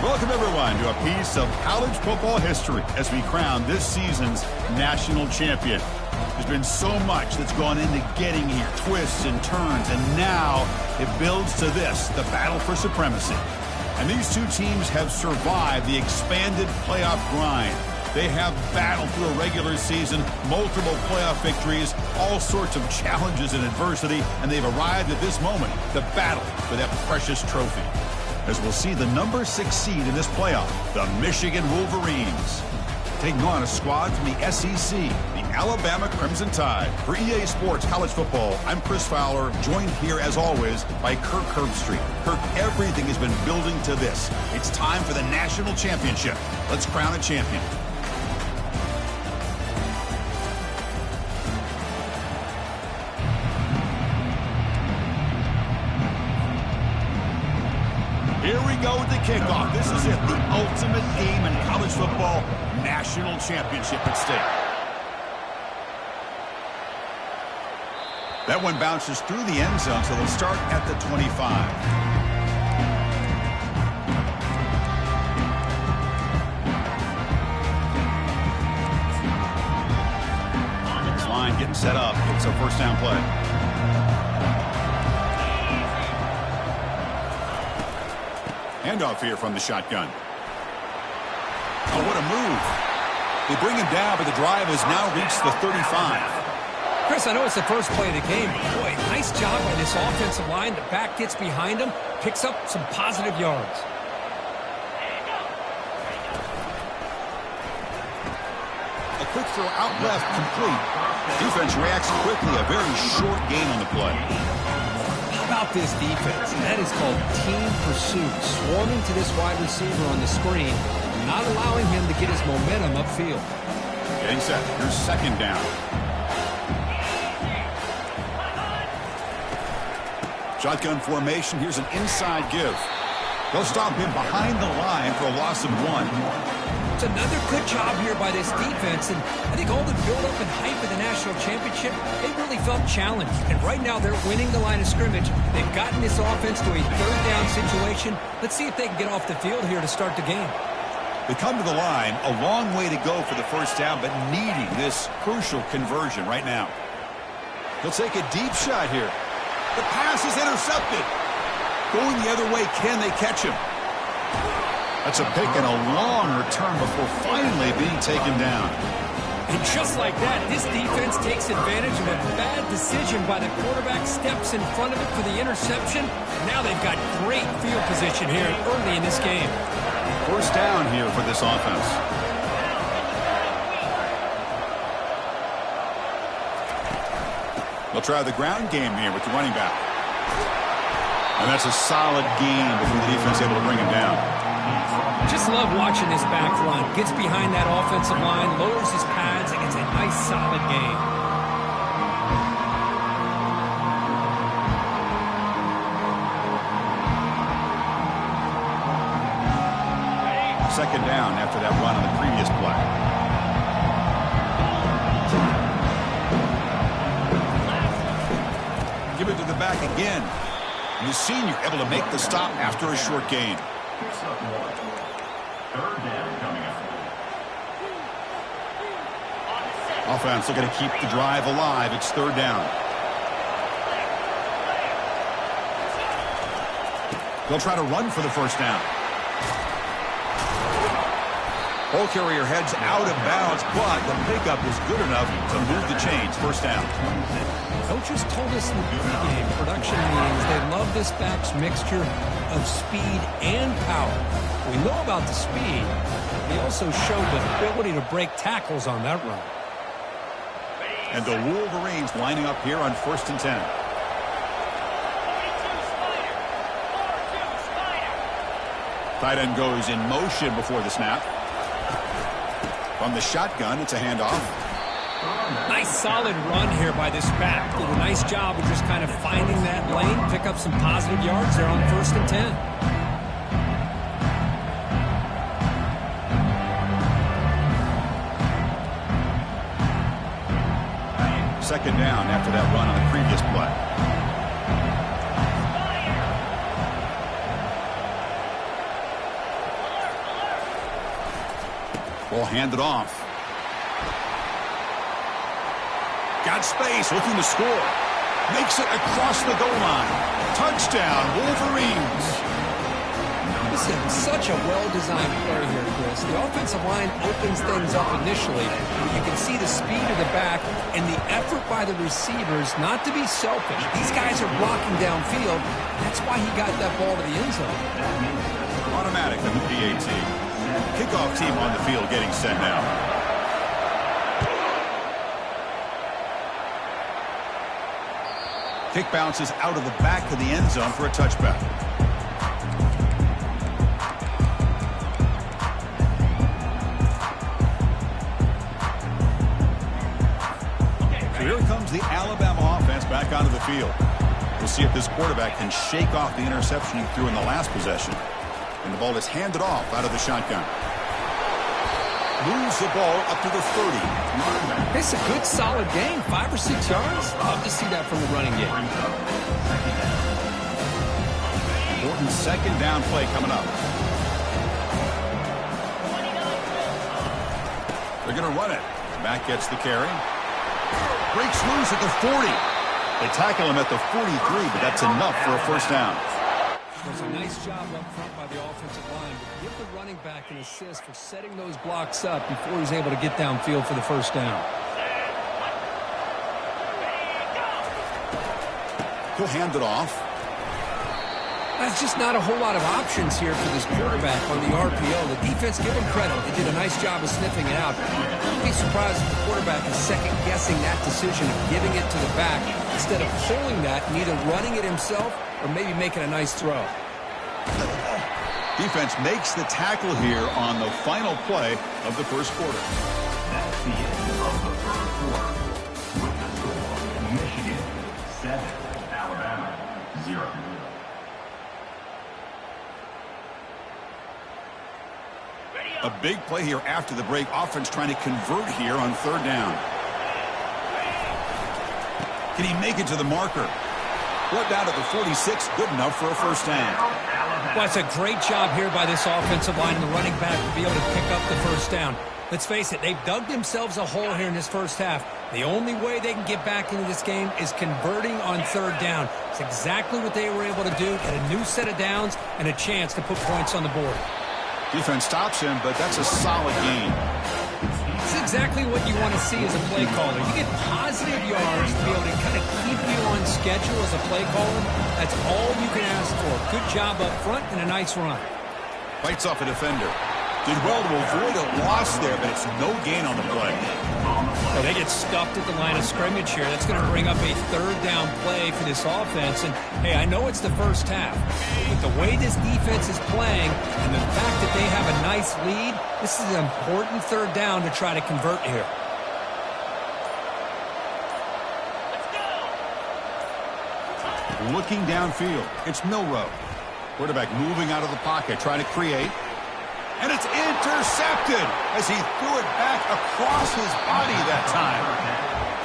Welcome, everyone, to a piece of college football history as we crown this season's national champion. There's been so much that's gone into getting here, twists and turns, and now it builds to this, the battle for supremacy. And these two teams have survived the expanded playoff grind. They have battled through a regular season, multiple playoff victories, all sorts of challenges and adversity, and they've arrived at this moment, the battle for that precious trophy. As we'll see the number 6 seed in this playoff, the Michigan Wolverines, taking on a squad from the SEC, the Alabama Crimson Tide. For EA Sports College Football, I'm Chris Fowler, joined here as always by Kirk Herbstreit. Kirk, everything has been building to this. It's time for the national championship. Let's crown a champion. Here we go with the kickoff. This is it, the ultimate game in college football, national championship at stake. That one bounces through the end zone, so they'll start at the 25. This line getting set up. It's a first down play. Handoff here from the shotgun. Oh, what a move. They bring him down, but the drive has now reached the 35. Chris, I know it's the first play of the game, but boy, nice job by this offensive line. The back gets behind him, picks up some positive yards. A quick throw out left, complete. Defense reacts quickly, a very short gain on the play. How about this defense? That is called team pursuit. Swarming to this wide receiver on the screen, not allowing him to get his momentum upfield. Getting set. Here's second down. Shotgun formation. Here's an inside give. They'll stop him behind the line for a loss of 1. It's another good job here by this defense, and I think all the build-up and hype of the national championship, they really felt challenged. And right now they're winning the line of scrimmage. They've gotten this offense to a third down situation. Let's see if they can get off the field here to start the game. They come to the line, a long way to go for the first down, but needing this crucial conversion right now. He'll take a deep shot here. The pass is intercepted. Going the other way, can they catch him? That's a pick and a long return before finally being taken down. And just like that, this defense takes advantage of a bad decision by the quarterback, steps in front of it for the interception. Now they've got great field position here early in this game. First down here for this offense. They'll try the ground game here with the running back. And that's a solid gain before the defense able to bring him down. Just love watching this back run. Gets behind that offensive line, lowers his pads, and gets a nice solid gain. Second down after that run on the previous play. Give it to the back again. And the senior able to make the stop after a short gain. Offense looking to keep the drive alive. It's third down. They'll try to run for the first down. Ball carrier heads out of bounds, but the pickup is good enough to move the chains. First down. Coaches told us in the pregame production meetings they love this back's mixture of speed and power. We know about the speed. He also showed the ability to break tackles on that run. And the Wolverines lining up here on 1st and 10. Tight end goes in motion before the snap. From the shotgun, it's a handoff. Nice solid run here by this back. Did a nice job of just kind of finding that lane, pick up some positive yards there on 1st and 10. Second down after that run on the previous play. Ball handed off. Got space, looking to score. Makes it across the goal line. Touchdown, Wolverines. This is such a well-designed play here, Chris. The offensive line opens things up initially. You can see the speed of the back and the effort by the receivers not to be selfish. These guys are blocking downfield. That's why he got that ball to the end zone. Automatic in the PAT. Kickoff team on the field getting set now. Kick bounces out of the back of the end zone for a touchback. So here comes the Alabama offense back onto the field. We'll see if this quarterback can shake off the interception he threw in the last possession. And the ball is handed off out of the shotgun. Moves the ball up to the 30. It's a good, solid game. 5 or 6 yards. Love to see that from the running game. Important second down play coming up. They're going to run it. Back gets the carry. Breaks loose at the 40. They tackle him at the 43, but that's enough for a first down. There's a nice job up front by the offensive line. But give the running back an assist for setting those blocks up before he's able to get downfield for the first down. He'll hand it off. That's just not a whole lot of options here for this quarterback on the RPO. The defense, give them credit. They did a nice job of sniffing it out. Don't be surprised if the quarterback is second-guessing that decision of giving it to the back instead of pulling that and either running it himself or maybe making a nice throw. Defense makes the tackle here on the final play of the first quarter. That's the end of the first quarter. With the score, Michigan 7, Alabama 0. A big play here after the break. Offense trying to convert here on third down. Can he make it to the marker? Brought down to the 46. Good enough for a first down. Well, it's a great job here by this offensive line and the running back to be able to pick up the first down. Let's face it, they've dug themselves a hole here in this first half. The only way they can get back into this game is converting on third down. It's exactly what they were able to do. Get a new set of downs and a chance to put points on the board. Defense stops him, but that's a solid gain. It's exactly what you want to see as a play caller. You get positive yards to be able to kind of keep you on schedule as a play caller. That's all you can ask for. Good job up front and a nice run. Fights off a defender. Did well to avoid a loss there, but it's no gain on the play. Well, they get stuffed at the line of scrimmage here. That's going to bring up a third down play for this offense. And, hey, I know it's the first half, but the way this defense is playing and the fact that they have a nice lead, this is an important third down to try to convert here. Looking downfield, it's Milrow. Quarterback moving out of the pocket, trying to create. And it's intercepted as he threw it back across his body that time.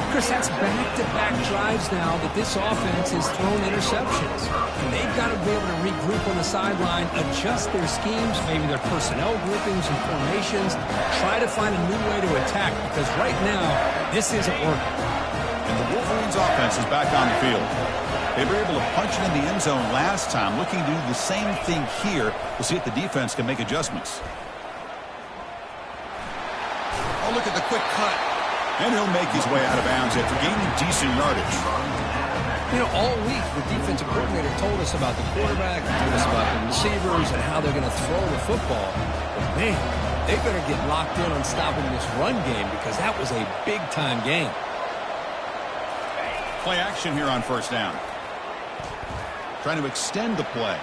Chris, that's back-to-back drives now that this offense has thrown interceptions. And they've got to be able to regroup on the sideline, adjust their schemes, maybe their personnel groupings and formations, try to find a new way to attack because right now, this isn't working. And the Wolverines offense is back on the field. They were able to punch it in the end zone last time, looking to do the same thing here. We'll see if the defense can make adjustments. Oh, look at the quick cut. And he'll make his way out of bounds after gaining decent yardage. You know, all week, the defensive coordinator told us about the quarterback, told us about the receivers and how they're going to throw the football. But, man, they better get locked in on stopping this run game because that was a big-time game. Play action here on first down. Trying to extend the play.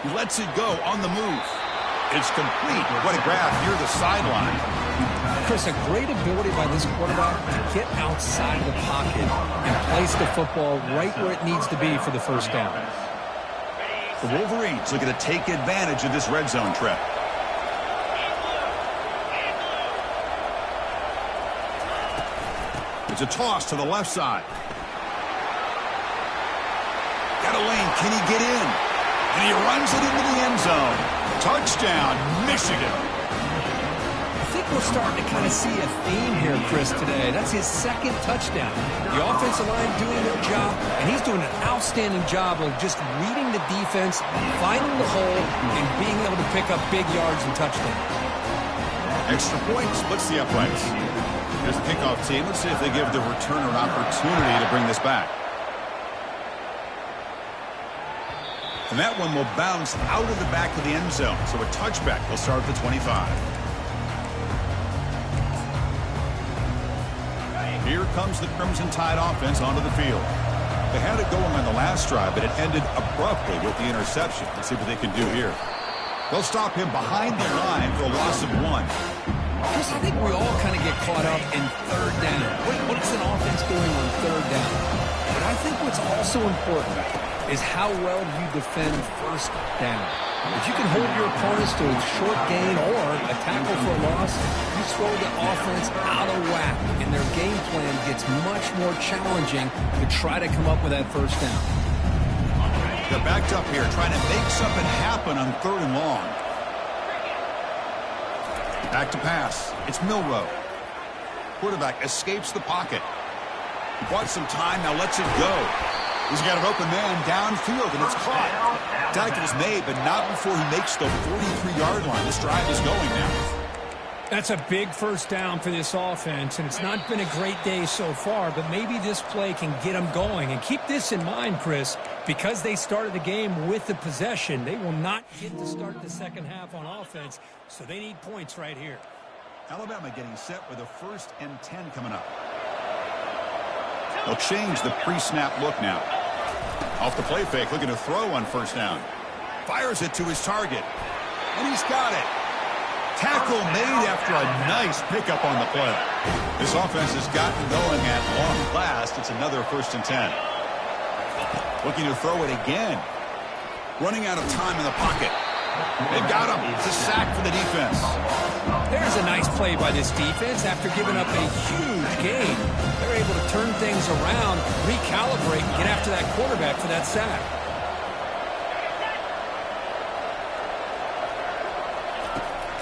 He lets it go on the move. It's complete. What a grab near the sideline. Chris, a great ability by this quarterback to get outside of the pocket and place the football right where it needs to be for the first down. The Wolverines looking to take advantage of this red zone trap. It's a toss to the left side. Got a lane. Can he get in? And he runs it into the end zone. Touchdown, Michigan. I think think we're starting to kind of see a theme here, Chris, today. That's his second touchdown. The offensive line doing their job, and he's doing an outstanding job of just reading the defense, finding the hole, and being able to pick up big yards and touchdowns. Extra point splits the uprights. Here's the kickoff team. Let's see if they give the returner an opportunity to bring this back. And that one will bounce out of the back of the end zone. So a touchback will start at the 25. Here comes the Crimson Tide offense onto the field. They had it going on the last drive, but it ended abruptly with the interception. Let's see what they can do here. They'll stop him behind the line for a loss of 1. Chris, I think we all kind of get caught up in third down. What is an offense doing on third down? But I think what's also important is how well you defend first down. If you can hold your opponents to a short gain or a tackle for a loss, you throw the offense out of whack, and their game plan gets much more challenging to try to come up with that first down. They're backed up here, trying to make something happen on 3rd and long. Back to pass. It's Milroe. Quarterback escapes the pocket. He bought some time, now lets it go. He's got an open man downfield, and it's caught. Tackle is made, but not before he makes the 43-yard line. This drive is going now. That's a big first down for this offense, and it's not been a great day so far, but maybe this play can get them going. And keep this in mind, Chris, because they started the game with the possession, they will not get to start the second half on offense, so they need points right here. Alabama getting set with a 1st and 10 coming up. They'll change the pre-snap look now. Off the play fake, looking to throw on 1st down. Fires it to his target, and he's got it. Tackle made after a nice pickup on the play. This offense has gotten going at long last. It's another 1st and 10. Looking to throw it again. Running out of time in the pocket. They've got him. It's a sack for the defense. There's a nice play by this defense. After giving up a huge gain, they're able to turn things around, recalibrate, and get after that quarterback for that sack.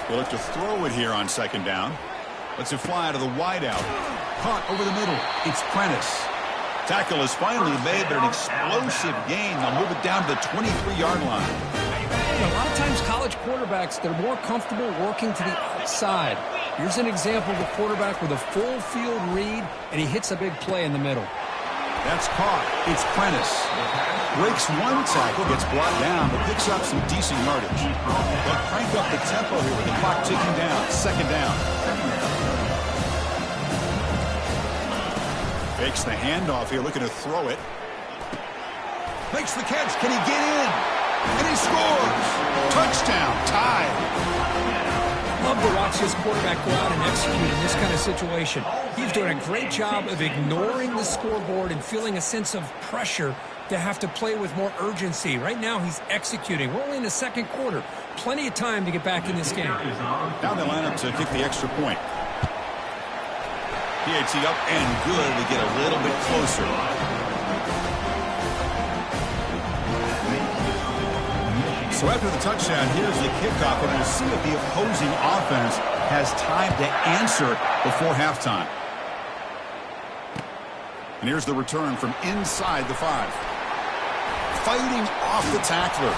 They'll look to throw it here on 2nd down. Lets it fly out of the wideout. Caught over the middle. It's Prentice. Tackle is finally made, but an explosive gain. They'll move it down to the 23-yard line. A lot of times college quarterbacks, they're more comfortable working to the outside. Here's an example of a quarterback with a full field read, and he hits a big play in the middle. That's caught. It's Prentice. Breaks one tackle, gets brought down, but picks up some decent yardage. They'll crank up the tempo here with the clock ticking down. 2nd down. Fakes the handoff here, looking to throw it. Makes the catch. Can he get in? And he scores. Touchdown. Tied. Love to watch this quarterback go out and execute in this kind of situation. He's doing a great job of ignoring the scoreboard and feeling a sense of pressure to have to play with more urgency. Right now, he's executing. We're only in the 2nd quarter. Plenty of time to get back in this game. Now they line up to kick the extra point. PAT up and good. We get a little bit closer. So after the touchdown, here's the kickoff, and we'll see if the opposing offense has time to answer before halftime. And here's the return from inside the 5. Fighting off the tackler.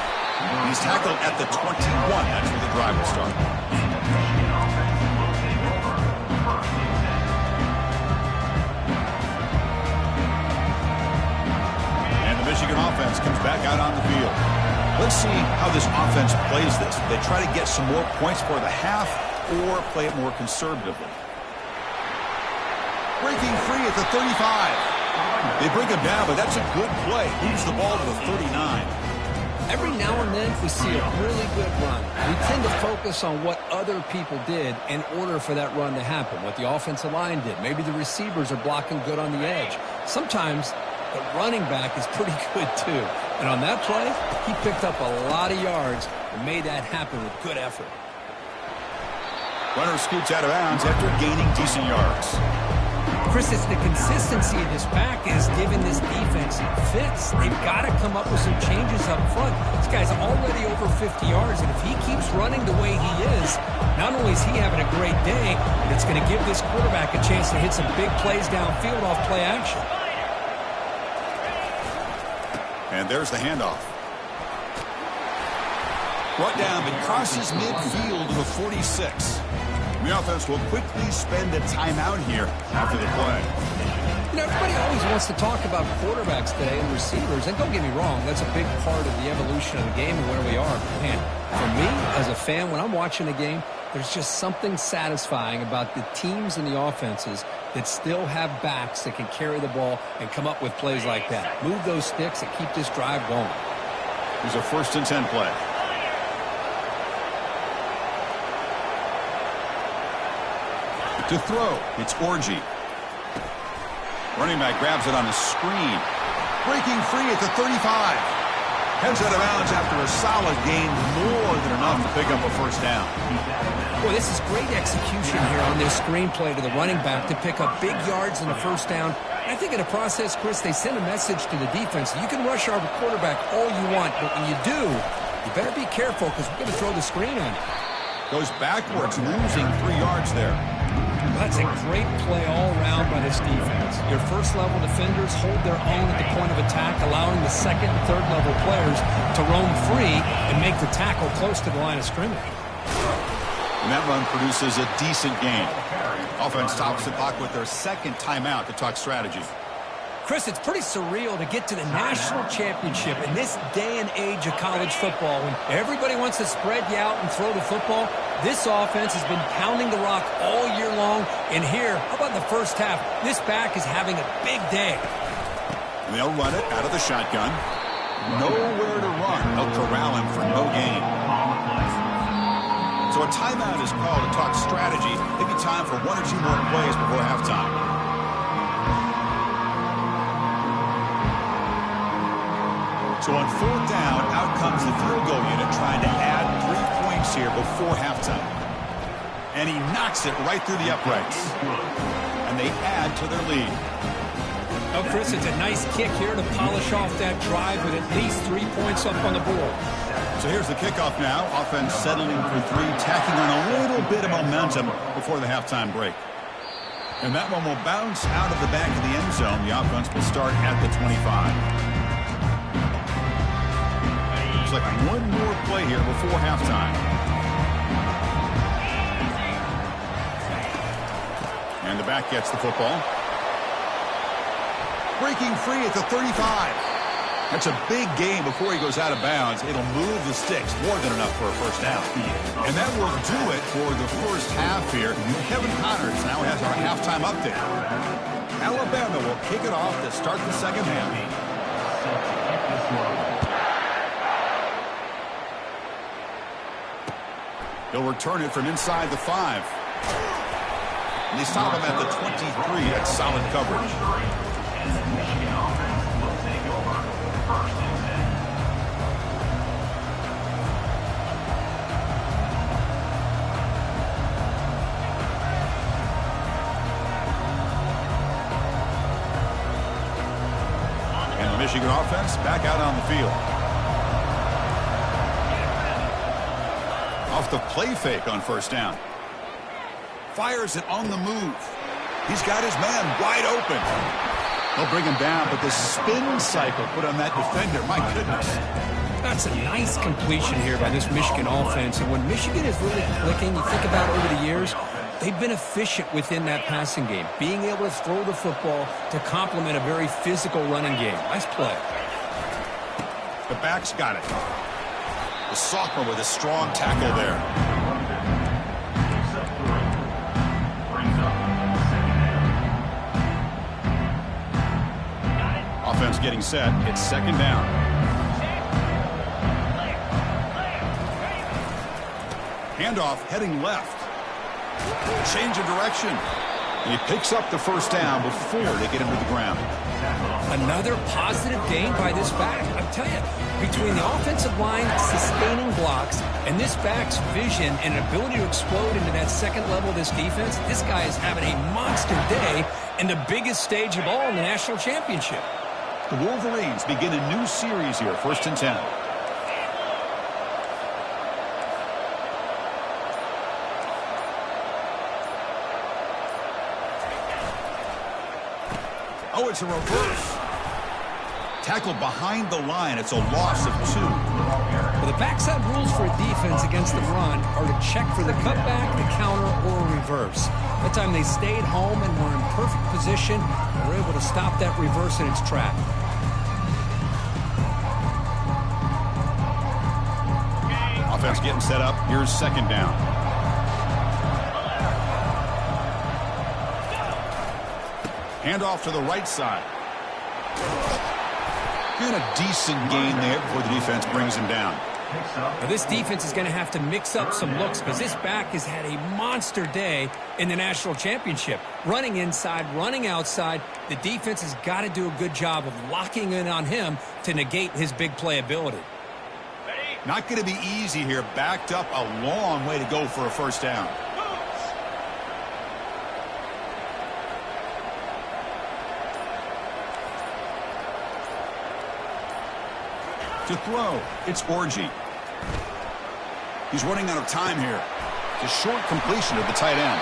He's tackled at the 21. That's where the drive will start. And the Michigan offense comes back out on the field. Let's see how this offense plays this. They try to get some more points for the half or play it more conservatively. Breaking free at the 35. They bring him down, but that's a good play. Moves the ball to the 39. Every now and then we see a really good run. We tend to focus on what other people did in order for that run to happen, what the offensive line did. Maybe the receivers are blocking good on the edge. Sometimes the running back is pretty good too. And on that play, he picked up a lot of yards and made that happen with good effort. Runner scoots out of bounds after gaining decent yards. Chris, it's the consistency of this pack is giving this defense fits. They've got to come up with some changes up front. This guy's already over 50 yards, and if he keeps running the way he is, not only is he having a great day, but it's going to give this quarterback a chance to hit some big plays downfield off play action. And there's the handoff. Brought down, but crosses midfield to the 46. The offense will quickly spend a timeout here after the play. You know, everybody always wants to talk about quarterbacks today and receivers, and don't get me wrong, that's a big part of the evolution of the game and where we are. But man, for me, as a fan, when I'm watching a game, there's just something satisfying about the teams and the offenses that still have backs that can carry the ball and come up with plays like that. Move those sticks and keep this drive going. Here's a 1st and 10 play. To throw, it's Orji. Running back grabs it on the screen. Breaking free at the 35. Heads out of bounds after a solid gain, more than enough to pick up a 1st down. Boy, this is great execution here on this screen play to the running back to pick up big yards and a 1st down. I think in the process, Chris, they send a message to the defense. You can rush our quarterback all you want, but when you do, you better be careful because we're going to throw the screen on you. Goes backwards, losing 3 yards there. That's a great play all around by this defense. Your first-level defenders hold their own at the point of attack, allowing the second and third-level players to roam free and make the tackle close to the line of scrimmage. And that run produces a decent gain. Offense stops the clock with their 2nd timeout to talk strategy. Chris, it's pretty surreal to get to the national championship in this day and age of college football when everybody wants to spread you out and throw the football. This offense has been pounding the rock all year long. And here, how about the 1st half? This back is having a big day. And they'll run it out of the shotgun. Nowhere to run. They'll corral him for no gain. So a timeout is called to talk strategy. Maybe time for 1 or 2 more plays before halftime. So on 4th down, out comes the field goal unit trying to add 3 points here before halftime. And he knocks it right through the uprights. And they add to their lead. Oh, Chris, it's a nice kick here to polish off that drive with at least 3 points up on the board. So here's the kickoff now. Offense settling for 3, tacking on a little bit of momentum before the halftime break. And that one will bounce out of the back of the end zone. The offense will start at the 25. Looks like 1 more play here before halftime. And the back gets the football. Breaking free at the 35. That's a big gain before he goes out of bounds. It'll move the sticks, more than enough for a 1st down. And that will do it for the 1st half here. Kevin Connors now has our halftime update. Alabama will kick it off to start the 2nd half. He'll return it from inside the 5. And they stop him at the 23. That's solid coverage. And the Michigan offense back out on the field. Off the play fake on 1st down. Fires it on the move. He's got his man wide open. They'll bring him down, but the spin cycle put on that defender, my goodness. That's a nice completion here by this Michigan offense. And when Michigan is really clicking, you think about over the years, they've been efficient within that passing game, being able to throw the football to complement a very physical running game. Nice play. The back's got it. The sophomore with a strong tackle there. Offense getting set. It's 2nd down. Handoff heading left. Change of direction. He picks up the first down before they get him to the ground. Another positive gain by this back. I tell you, between the offensive line sustaining blocks and this back's vision and ability to explode into that second level of this defense, this guy is having a monster day in the biggest stage of all in the national championship. The Wolverines begin a new series here, 1st and 10. Oh, it's a reverse. Tackled behind the line. It's a loss of 2. Well, the backside rules for a defense against the run are to check for the cutback, the counter, or a reverse. That time they stayed home and were in perfect position and were able to stop that reverse in its track. Offense getting set up. Here's 2nd down. Handoff to the right side. And a decent gain there before the defense brings him down. Now, this defense is going to have to mix up some looks because this back has had a monster day in the national championship. Running inside, running outside. The defense has got to do a good job of locking in on him to negate his big play ability. Not going to be easy here. Backed up a long way to go for a first down. To throw, it's Orgy. He's running out of time here. It's a short completion of the tight end.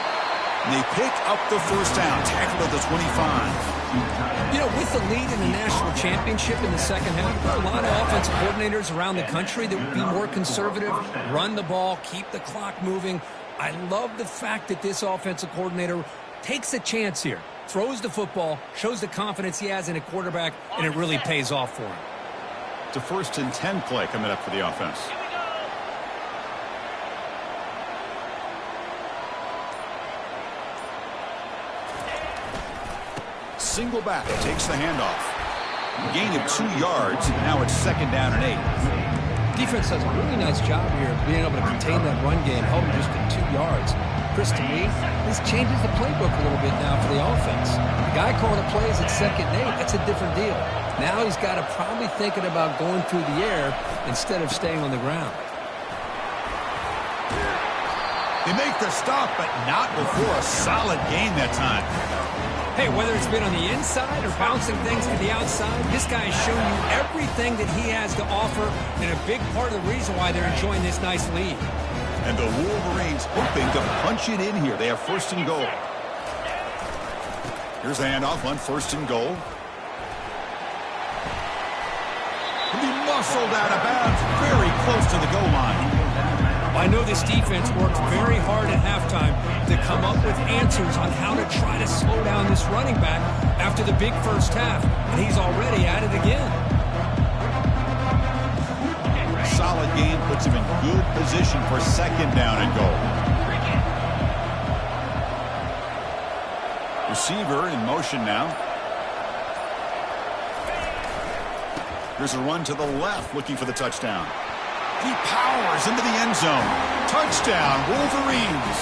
And they pick up the first down, tackled at the 25. You know, with the lead in the national championship in the second half, there are a lot of offensive coordinators around the country that would be more conservative, run the ball, keep the clock moving. I love the fact that this offensive coordinator takes a chance here, throws the football, shows the confidence he has in a quarterback, and it really pays off for him. It's a 1st and 10 play coming up for the offense. Single back, takes the handoff. Gain of 2 yards, now it's 2nd down and 8. Defense does a really nice job here of being able to contain that run game, held just to 2 yards. Chris, to me, this changes the playbook a little bit now for the offense. The guy calling the plays at 2nd and 8, that's a different deal. Now he's got to probably thinking about going through the air instead of staying on the ground. They make the stop, but not before a solid gain that time. Hey, whether it's been on the inside or bouncing things to the outside, this guy has shown you everything that he has to offer, and a big part of the reason why they're enjoying this nice lead. And the Wolverines hoping to punch it in here. They have 1st and goal. Here's the handoff on 1st and goal. He muscled out of bounds, very close to the goal line. I know this defense worked very hard at halftime to come up with answers on how to try to slow down this running back after the big first half, and he's already at it again. Solid game puts him in good position for 2nd down and goal. Receiver in motion now. Here's a run to the left, looking for the touchdown. He powers into the end zone. Touchdown, Wolverines.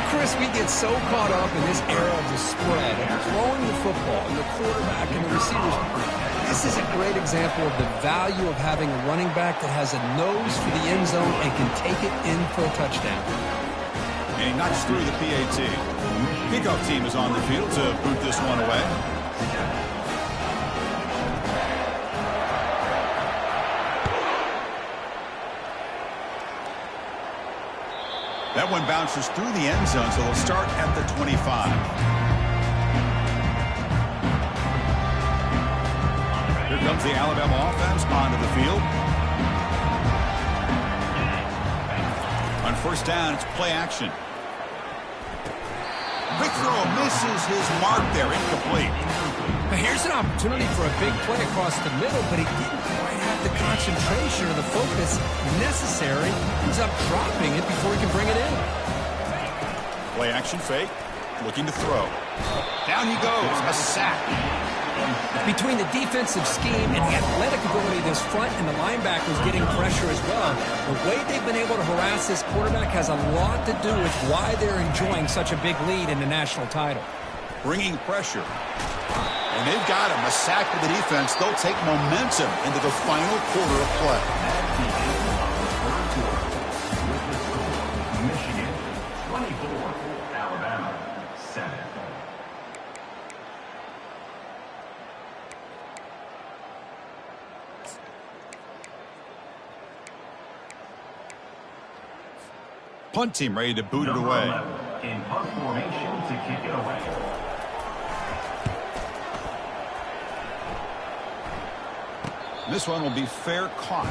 Chris, we get so caught up in this era of the spread and throwing the football and the quarterback and the receivers. This is a great example of the value of having a running back that has a nose for the end zone and can take it in for a touchdown. And he knocks through the PAT. Kickoff team is on the field to boot this one away. That one bounces through the end zone, so they'll start at the 25. Here comes the Alabama offense onto the field. On 1st down, it's play action. Quick throw misses his mark there, incomplete. Now here's an opportunity for a big play across the middle, but he didn't quite have the concentration or the focus necessary. He's up dropping it before he can bring it in. Play action fake, looking to throw. Down he goes, a sack. Between the defensive scheme and the athletic ability of this front and the linebackers getting pressure as well, the way they've been able to harass this quarterback has a lot to do with why they're enjoying such a big lead in the national title. Bringing pressure. And they've got him. A sack with the defense. They'll take momentum into the final quarter of play. Michigan 24, Alabama 7. Punt team ready to boot it away. In punt formation to kick it away. This one will be fair caught.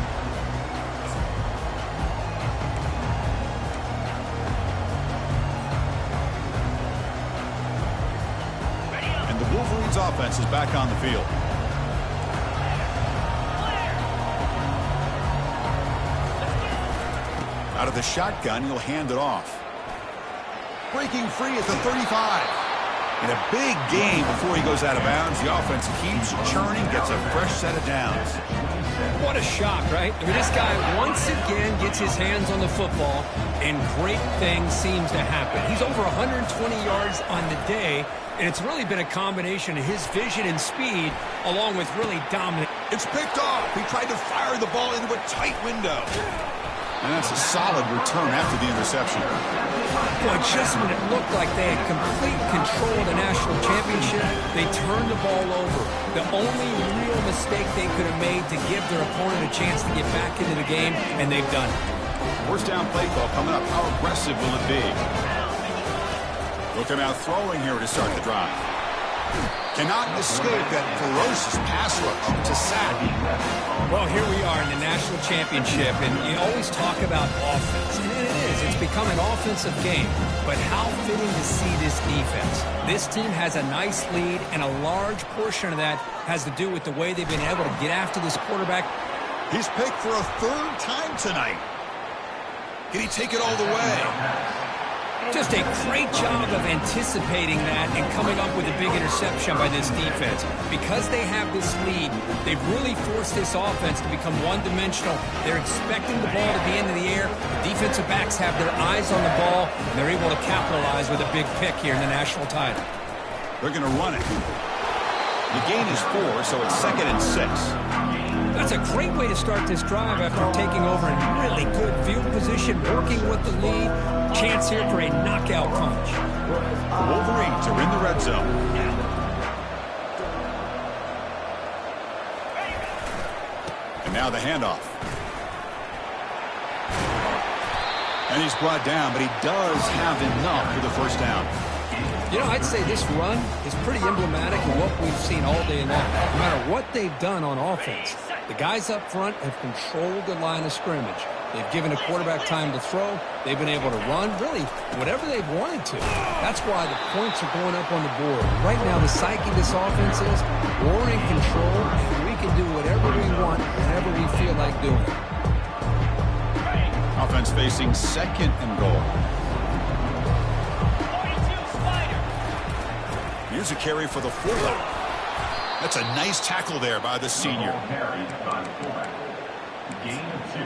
And the Wolverines offense is back on the field. Out of the shotgun, he'll hand it off. Breaking free at the 35. And a big game before he goes out of bounds. The offense keeps churning, gets a fresh set of downs. What a shock, right? I mean, this guy once again gets his hands on the football, and great things seems to happen. He's over 120 yards on the day, and it's really been a combination of his vision and speed, along with really dominant. It's picked off. He tried to fire the ball into a tight window. And that's a solid return after the interception. Boy, just when it looked like they had complete control of the national championship, they turned the ball over. The only real mistake they could have made to give their opponent a chance to get back into the game, and they've done it. First down play call coming up. How aggressive will it be? Look at him out throwing here to start the drive. Cannot escape that ferocious pass rush to sack. Well, here we are in the national championship, and you always talk about offense, and it is. It's become an offensive game, but how fitting to see this defense. This team has a nice lead, and a large portion of that has to do with the way they've been able to get after this quarterback. He's picked for a third time tonight. Can he take it all the way? Just a great job of anticipating that and coming up with a big interception by this defense. Because they have this lead, they've really forced this offense to become one-dimensional. They're expecting the ball to be into the air. The defensive backs have their eyes on the ball, and they're able to capitalize with a big pick here in the national title. They're going to run it. The gain is 4, so it's 2nd and 6. That's a great way to start this drive after taking over in really good field position, working with the lead. Chance here for a knockout punch. The Wolverines are in the red zone. And now the handoff. And he's brought down, but he does have enough for the first down. You know, I'd say this run is pretty emblematic of what we've seen all day long. No matter what they've done on offense, the guys up front have controlled the line of scrimmage. They've given a quarterback time to throw. They've been able to run, really, whatever they've wanted to. That's why the points are going up on the board. Right now, the psyche of this offense is we're in control, and we can do whatever we want, whenever we feel like doing it. Offense facing 2nd and goal. Here's a carry for the fullback. That's a nice tackle there by the senior. Carry by the fullback. Gain of 2.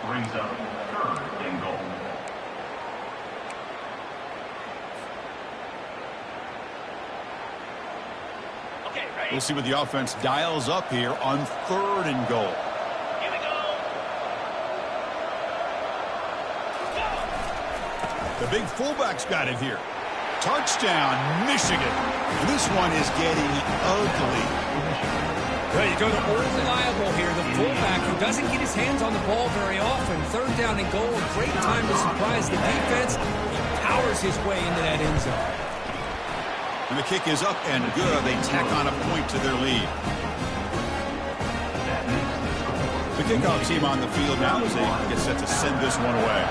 Brings up 3rd and goal. We'll see what the offense dials up here on 3rd and goal. Here we go. The big fullback's got it here. Touchdown, Michigan. And this one is getting ugly. Well, you go to old reliable here, the fullback who doesn't get his hands on the ball very often. 3rd down and goal, a great time to surprise the defense. He powers his way into that end zone. And the kick is up and good. They tack on a point to their lead. The kickoff team on the field now as they get set to send this one away.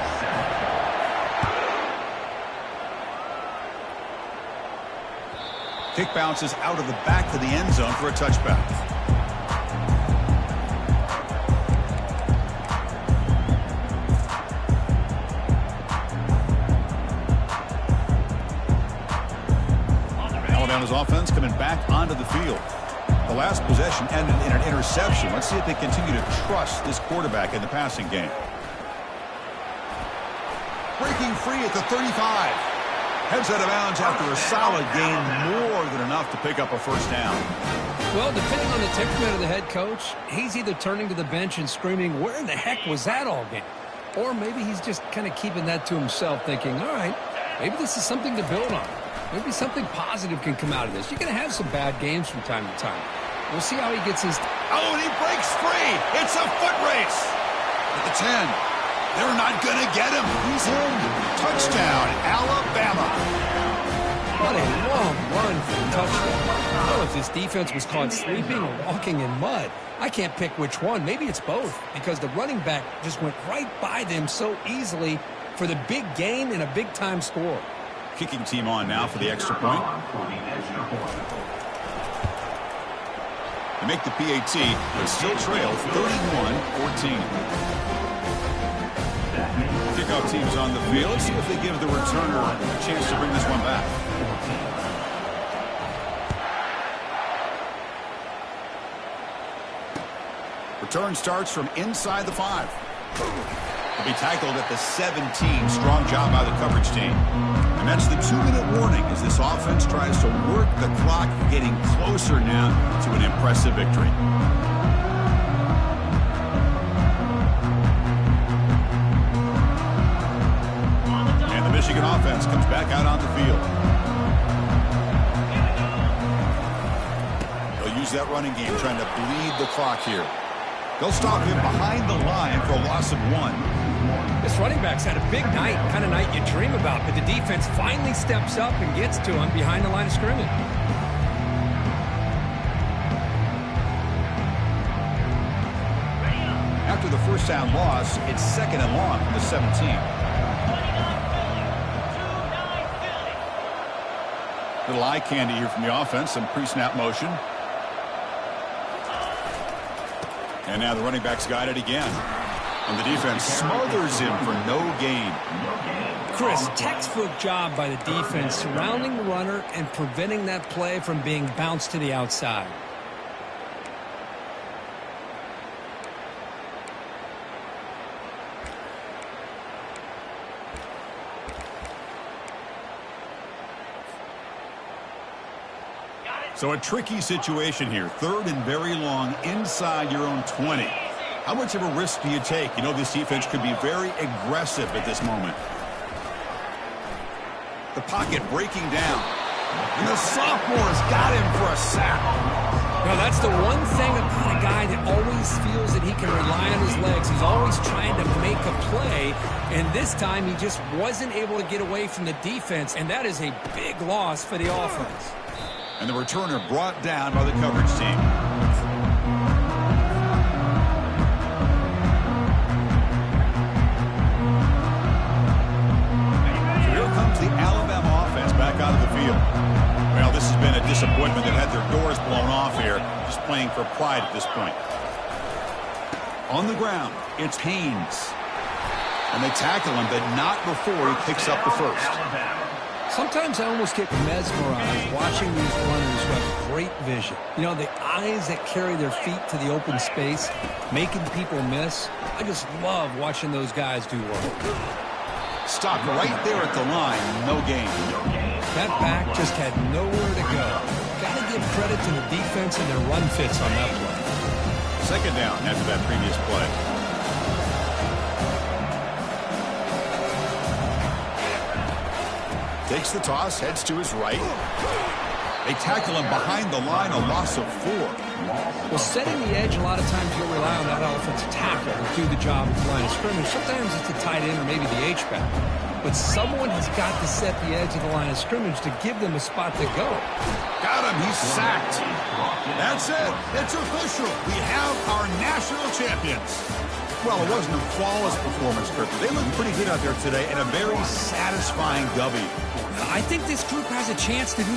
Kick bounces out of the back of the end zone for a touchback. Alabama's offense coming back onto the field. The last possession ended in an interception. Let's see if they continue to trust this quarterback in the passing game. Breaking free at the 35. Heads out of bounds after a solid gain, more than enough to pick up a first down. Well, depending on the temperament of the head coach, he's either turning to the bench and screaming, where in the heck was that all game? Or maybe he's just kind of keeping that to himself, thinking, all right, maybe this is something to build on. Maybe something positive can come out of this. You're going to have some bad games from time to time. We'll see how he gets his... Oh, and he breaks free. It's a foot race. At the 10. They're not going to get him. He's in. Touchdown, Alabama. What a long run for a touchdown. I don't know if this defense was caught sleeping or walking in mud. I can't pick which one. Maybe it's both, because the running back just went right by them so easily for the big gain and a big-time score. Kicking team on now for the extra point. They make the PAT, but still trail 31-14. Kickoff team's on the field. Let's see if they give the returner a chance to bring this one back. Return starts from inside the 5. He'll be tackled at the 17. Strong job by the coverage team. And that's the 2-minute warning as this offense tries to work the clock, getting closer now to an impressive victory. And the Michigan offense comes back out on the field. They'll use that running game, trying to bleed the clock here. They'll stop him behind the line for a loss of 1. This running back's had a big night, kind of night you dream about, but the defense finally steps up and gets to him behind the line of scrimmage. After the first down loss, it's 2nd and long from the 17. Little eye candy here from the offense, some pre-snap motion. And now the running back's got it again. And the defense smothers him for no gain. Chris, textbook job by the defense surrounding the runner and preventing that play from being bounced to the outside. So a tricky situation here. 3rd and very long inside your own 20. How much of a risk do you take? You know this defense could be very aggressive at this moment. The pocket breaking down. And the sophomore's got him for a sack. Now, that's the one thing about a guy that always feels that he can rely on his legs. He's always trying to make a play, and this time he just wasn't able to get away from the defense, and that is a big loss for the offense. And the returner brought down by the coverage team. So here comes the Alabama offense back out of the field. Well, this has been a disappointment. They've had their doors blown off here, just playing for pride at this point. On the ground, it's Haynes. And they tackle him, but not before he picks up the first. Sometimes I almost get mesmerized watching these runners who have great vision. You know, the eyes that carry their feet to the open space, making people miss. I just love watching those guys do work. Stopped right there at the line, no gain. That back just had nowhere to go. Got to give credit to the defense and their run fits on that play. 2nd down after that previous play. Takes the toss, heads to his right. They tackle him behind the line, a loss of 4. Well, setting the edge, a lot of times you'll rely on that offensive tackle to do the job at the line of scrimmage. Sometimes it's a tight end or maybe the H-back. But someone has got to set the edge of the line of scrimmage to give them a spot to go. Got him, he's sacked. That's it, it's official. We have our national champions. Well, it wasn't a flawless performance, Kirk. They looked pretty good out there today and a very satisfying W. I think this group has a chance to do